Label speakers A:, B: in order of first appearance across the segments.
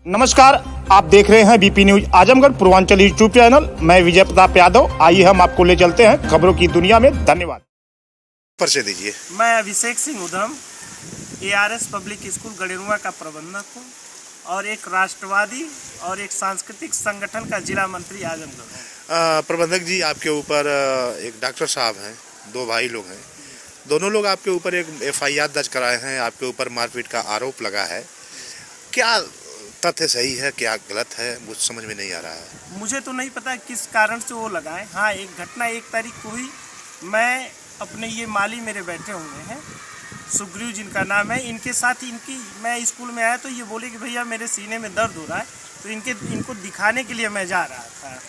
A: नमस्कार, आप देख रहे हैं BP news Azamgarh Purvanchal YouTube channel. मैं विजय प्रताप यादव। आइए हम आपको ले चलते हैं खबरों की दुनिया में। धन्यवाद।
B: परिचय दीजिए।
C: मैं अभिषेक सिंह उधम ARS पब्लिक स्कूल गडेरुआ का प्रबंधक हूँ और एक राष्ट्रवादी और एक सांस्कृतिक संगठन का जिला मंत्री आजमगढ़ हूँ।
B: प्रबंधक जी, आपके ऊपर एक डॉक्टर साहब हैं, दो भाई लोग हैं, दोनों लोग आपके ऊपर एक FIR दर्ज कराए हैं। आपके ऊपर मारपीट का आरोप लगा है। क्या तथ्य सही है, क्या गलत है, मुझे समझ में नहीं आ रहा है।
C: मुझे तो नहीं पता किस कारण से वो लगाए। हाँ, एक घटना 1 तारीख को हुई। मैं अपने ये माली मेरे बैठे हुए हैं, सुग्रीव जिनका नाम है, इनके साथ मैं स्कूल में आया तो ये बोले कि भैया मेरे सीने में दर्द हो रहा है, तो इनको दिखाने के लिए मैं जा रहा था।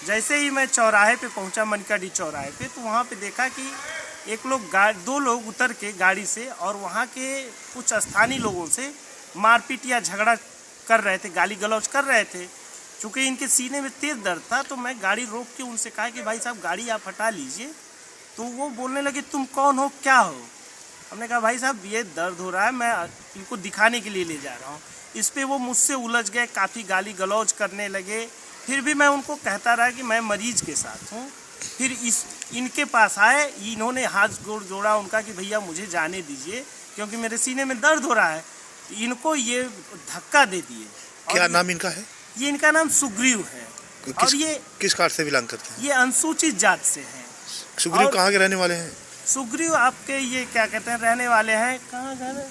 C: जैसे ही मैं चौराहे पे पहुंचा, मनकाडी चौराहे पे, तो वहाँ पे देखा कि दो लोग उतर के गाड़ी से और वहाँ के कुछ स्थानीय लोगों से मारपीट या झगड़ा कर रहे थे, गाली गलौज कर रहे थे। चूँकि इनके सीने में तेज दर्द था तो मैं गाड़ी रोक के उनसे कहा कि भाई साहब गाड़ी आप हटा लीजिए। तो वो बोलने लगे तुम कौन हो, क्या हो। हमने कहा भाई साहब ये दर्द हो रहा है, मैं इनको दिखाने के लिए ले जा रहा हूँ। इस पे वो मुझसे उलझ गए, काफ़ी गाली गलौज करने लगे। फिर भी मैं उनको कहता रहा कि मैं मरीज के साथ हूँ। फिर इनके पास आए, इन्होंने हाथ जोड़ा उनका कि भैया मुझे जाने दीजिए क्योंकि मेरे सीने में दर्द हो रहा है। इनको ये धक्का दे दिए।
B: क्या नाम इनका है?
C: ये इनका नाम सुग्रीव है। और ये
B: किस कास्ट से बिलोंग करते हैं?
C: ये अनुसूचित जात से हैं।
B: सुग्रीव कहाँ के रहने वाले हैं?
C: सुग्रीव आपके ये क्या कहते हैं, रहने वाले हैं, कहाँ घर है?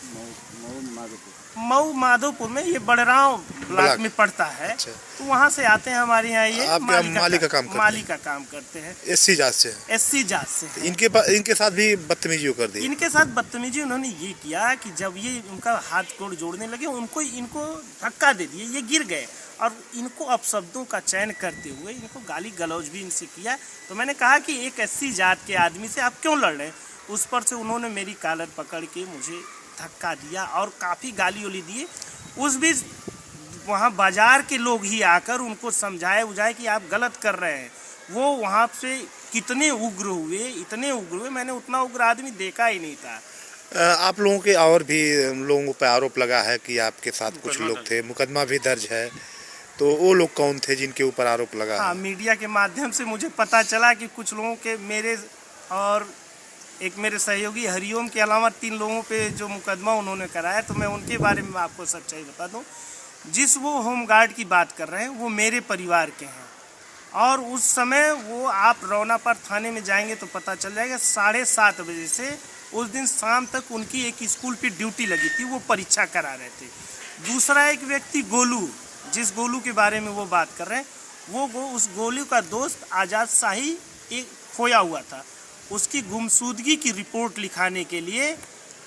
C: मऊ माधोपुर में। ये बड़राव ब्लॉक में पड़ता है।
B: अच्छा।
C: तो वहाँ से आते हैं हमारे यहाँ। ये
B: माली का
C: काम करते हैं।
B: SC जात से?
C: SC जात से है।
B: इनके साथ भी बदतमीजी कर दी?
C: इनके साथ बदतमीजी उन्होंने ये किया कि जब ये उनका हाथ गोड़ जोड़ने लगे, इनको धक्का दे दिए, ये गिर गए और इनको अपशब्दों का चयन करते हुए इनको गाली गलौज भी इनसे किया। तो मैंने कहा कि एक SC जात के आदमी से आप क्यों लड़ रहे हैं। उस पर से उन्होंने मेरी कॉलर पकड़ के मुझे धक्का दिया और काफ़ी गाली उली दिए। उस बीच वहाँ बाजार के लोग ही आकर उनको समझाए कि आप गलत कर रहे हैं। वो वहाँ से कितने उग्र हुए, इतने उग्र हुए, मैंने उतना उग्र आदमी देखा ही नहीं था।
B: आप लोगों के और भी लोगों पर आरोप लगा है कि आपके साथ कुछ लोग थे, मुकदमा भी दर्ज है। तो वो लोग कौन थे जिनके ऊपर आरोप लगा?
C: हाँ, मीडिया के माध्यम से मुझे पता चला कि कुछ लोगों के, मेरे और एक मेरे सहयोगी हरिओम के अलावा 3 लोगों पे जो मुकदमा उन्होंने कराया। तो मैं उनके बारे में आपको सच्चाई बता दूं। जिस वो होमगार्ड की बात कर रहे हैं वो मेरे परिवार के हैं और उस समय वो आप रौनापर थाने में जाएंगे तो पता चल जाएगा, 7:30 बजे से उस दिन शाम तक उनकी एक स्कूल पे ड्यूटी लगी थी, वो परीक्षा करा रहे थे। दूसरा एक व्यक्ति गोलू, जिस गोलू के बारे में वो बात कर रहे हैं, उस गोलू का दोस्त आज़ाद शाही एक खोया हुआ था। उसकी गुमशुदगी की रिपोर्ट लिखाने के लिए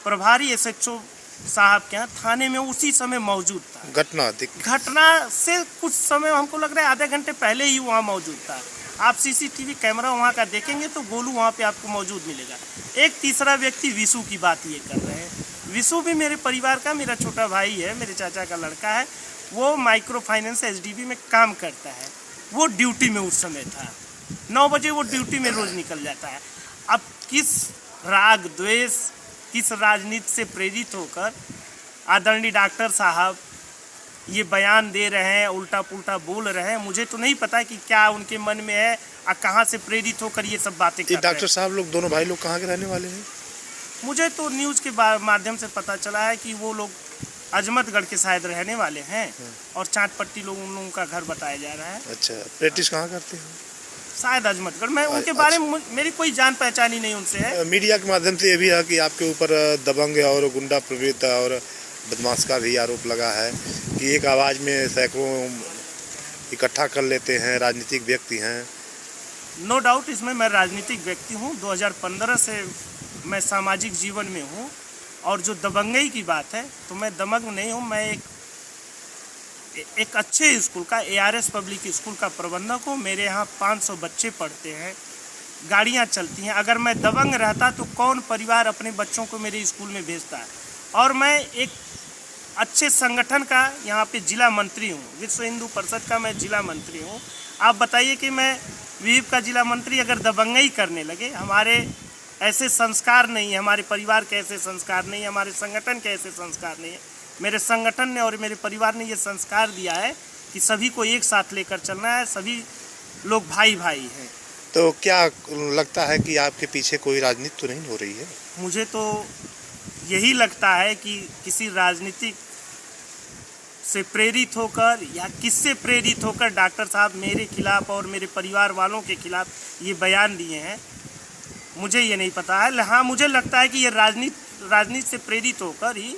C: प्रभारी SHO साहब के यहाँ थाने में उसी समय मौजूद था। घटना से कुछ समय, हमको लग रहा है आधे घंटे पहले ही वहाँ मौजूद था। आप CCTV कैमरा वहाँ का देखेंगे तो गोलू वहाँ पे आपको मौजूद मिलेगा। एक तीसरा व्यक्ति विशु की बात ये कर रहे हैं। विशु भी मेरे परिवार का, मेरा छोटा भाई है, मेरे चाचा का लड़का है। वो माइक्रो फाइनेंस SDB में काम करता है। वो ड्यूटी में उस समय था। 9 बजे वो ड्यूटी में रोज निकल जाता है। अब किस राग द्वेष, किस राजनीति से प्रेरित होकर आदरणीय डॉक्टर साहब ये बयान दे रहे हैं, उल्टा पुल्टा बोल रहे हैं, मुझे तो नहीं पता कि क्या उनके मन में है और कहाँ से प्रेरित होकर ये सब बातें कर रहे हैं।
B: डॉक्टर साहब लोग, दोनों भाई लोग कहाँ के रहने वाले हैं?
C: मुझे तो न्यूज़ के माध्यम से पता चला है कि वो लोग अजमतगढ़ के शायद रहने वाले हैं और चाटपट्टी उन लोगों का घर बताया जा रहा है।
B: अच्छा, प्रैक्टिस कहाँ करते हैं?
C: शायद अजमतगढ़। मैं उनके बारे में मेरी कोई जान पहचान ही नहीं उनसे है।
B: मीडिया के माध्यम से ये भी है कि आपके ऊपर दबंग और गुंडा प्रवृत्ति और बदमाश का भी आरोप लगा है कि एक आवाज़ में सैकड़ों इकट्ठा कर लेते हैं, राजनीतिक व्यक्ति हैं।
C: नो डाउट, इसमें मैं राजनीतिक व्यक्ति हूँ। 2015 से मैं सामाजिक जीवन में हूँ। और जो दबंगई की बात है तो मैं दबंग नहीं हूँ। मैं एक अच्छे स्कूल का, ARS पब्लिक स्कूल का प्रबंधक हूँ। मेरे यहाँ 500 बच्चे पढ़ते हैं, गाड़ियाँ चलती हैं। अगर मैं दबंग रहता तो कौन परिवार अपने बच्चों को मेरे स्कूल में भेजता है। और मैं एक अच्छे संगठन का यहाँ पे जिला मंत्री हूँ, विश्व हिंदू परिषद का मैं जिला मंत्री हूँ। आप बताइए कि मैं विहिप का जिला मंत्री अगर दबंगई करने लगे, हमारे ऐसे संस्कार नहीं है, हमारे परिवार के ऐसे संस्कार नहीं है, हमारे संगठन के ऐसे संस्कार नहीं है, मेरे संगठन ने और मेरे परिवार ने ये संस्कार दिया है कि सभी को एक साथ लेकर चलना है, सभी लोग भाई भाई हैं।
B: तो क्या लगता है कि आपके पीछे कोई राजनीति तो नहीं हो रही है?
C: मुझे तो यही लगता है कि किसी राजनीतिक से प्रेरित होकर या किससे प्रेरित होकर डॉक्टर साहब मेरे खिलाफ और मेरे परिवार वालों के खिलाफ ये बयान दिए हैं, मुझे ये नहीं पता है। हाँ, मुझे लगता है कि ये राजनीति से प्रेरित होकर ही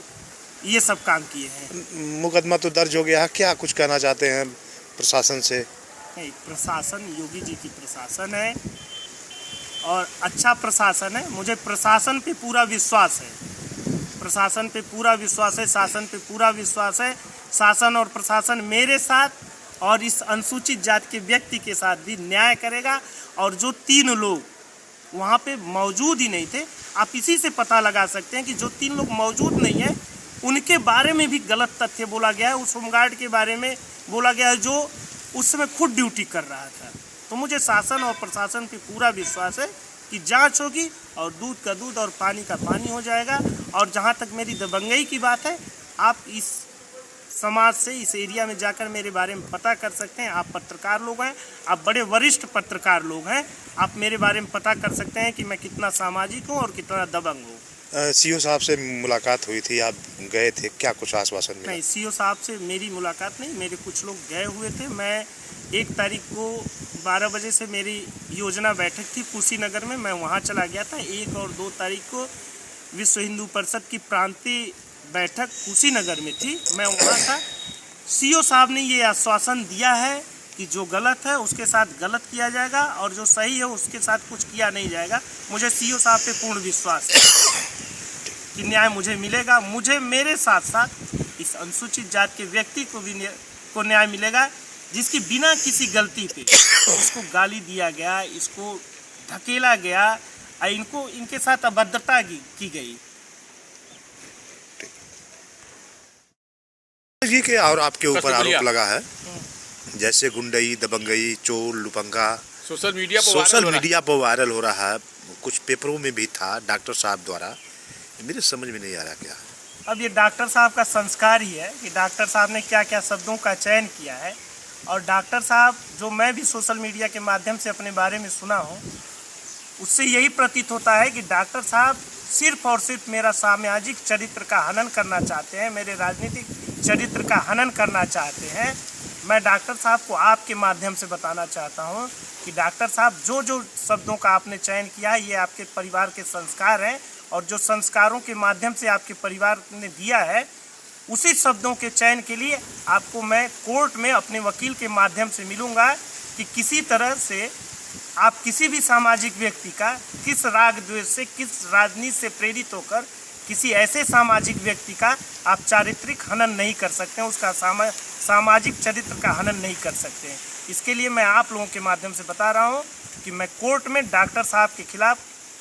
C: ये सब काम किए हैं।
B: मुकदमा तो दर्ज हो गया है, क्या कुछ कहना चाहते हैं प्रशासन से?
C: नहीं, प्रशासन योगी जी की प्रशासन है और अच्छा प्रशासन है। मुझे प्रशासन पे पूरा विश्वास है, प्रशासन पे पूरा विश्वास है, शासन पे पूरा विश्वास है। शासन और प्रशासन मेरे साथ और इस अनुसूचित जाति के व्यक्ति के साथ भी न्याय करेगा। और जो 3 लोग वहाँ पे मौजूद ही नहीं थे, आप इसी से पता लगा सकते हैं कि जो 3 लोग मौजूद नहीं है उनके बारे में भी गलत तथ्य बोला गया है। उस होमगार्ड के बारे में बोला गया है जो उस समय खुद ड्यूटी कर रहा था। तो मुझे शासन और प्रशासन पे पूरा विश्वास है कि जांच होगी और दूध का दूध और पानी का पानी हो जाएगा। और जहां तक मेरी दबंगई की बात है, आप इस समाज से, इस एरिया में जाकर मेरे बारे में पता कर सकते हैं। आप पत्रकार लोग हैं, आप बड़े वरिष्ठ पत्रकार लोग हैं, आप मेरे बारे में पता कर सकते हैं कि मैं कितना सामाजिक हूँ और कितना दबंग हूँ।
B: सीओ साहब से मुलाकात हुई थी, आप गए थे, क्या कुछ आश्वासन मिला?
C: नहीं, सीओ साहब से मेरी मुलाकात नहीं, मेरे कुछ लोग गए हुए थे। मैं 1 तारीख को 12 बजे से मेरी योजना बैठक थी कुशीनगर में, मैं वहाँ चला गया था। 1 और 2 तारीख को विश्व हिंदू परिषद की प्रांतीय बैठक कुशीनगर में थी, मैं वहाँ था। सीओ साहब ने ये आश्वासन दिया है कि जो गलत है उसके साथ गलत किया जाएगा और जो सही है उसके साथ कुछ किया नहीं जाएगा। मुझे सीओ साहब पे पूर्ण विश्वास है कि न्याय मुझे मिलेगा। मुझे मेरे साथ साथ इस अनुसूचित जाति के व्यक्ति को भी न्याय मिलेगा जिसकी बिना किसी गलती पे इसको गाली दिया गया, इसको धकेला गया, इनके साथ अभद्रता की गई।
B: ये कि और आपके ऊपर आरोप लगा है जैसे गुंडई, दबंगई, चोर, लुपंगा,
D: सोशल मीडिया
B: पर वायरल हो रहा है, कुछ पेपरों में भी था डॉक्टर साहब द्वारा। मेरे समझ में नहीं आ रहा क्या।
C: अब ये डॉक्टर साहब का संस्कार ही है कि डॉक्टर साहब ने क्या क्या शब्दों का चयन किया है। और डॉक्टर साहब, जो मैं भी सोशल मीडिया के माध्यम से अपने बारे में सुना हूँ, उससे यही प्रतीत होता है कि डॉक्टर साहब सिर्फ और सिर्फ मेरा सामाजिक चरित्र का हनन करना चाहते हैं, मेरे राजनीतिक चरित्र का हनन करना चाहते हैं। मैं डॉक्टर साहब को आपके माध्यम से बताना चाहता हूं कि डॉक्टर साहब, जो जो शब्दों का आपने चयन किया है ये आपके परिवार के संस्कार हैं और जो संस्कारों के माध्यम से आपके परिवार ने दिया है, उसी शब्दों के चयन के लिए आपको मैं कोर्ट में अपने वकील के माध्यम से मिलूँगा कि किसी तरह से आप किसी भी सामाजिक व्यक्ति का किस राग द्वेष से, किस राजनीति से प्रेरित होकर किसी ऐसे सामाजिक व्यक्ति का आप चारित्रिक हनन नहीं कर सकते हैं, उसका सामाजिक चरित्र का हनन नहीं कर सकते हैं। इसके लिए मैं आप लोगों के माध्यम से बता रहा हूं कि मैं कोर्ट में डॉक्टर साहब के खिलाफ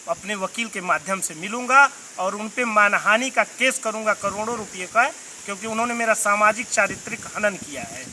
C: अपने वकील के माध्यम से मिलूंगा और उन पे मानहानि का केस करूंगा करोड़ों रुपये का, क्योंकि उन्होंने मेरा सामाजिक चारित्रिक हनन किया है।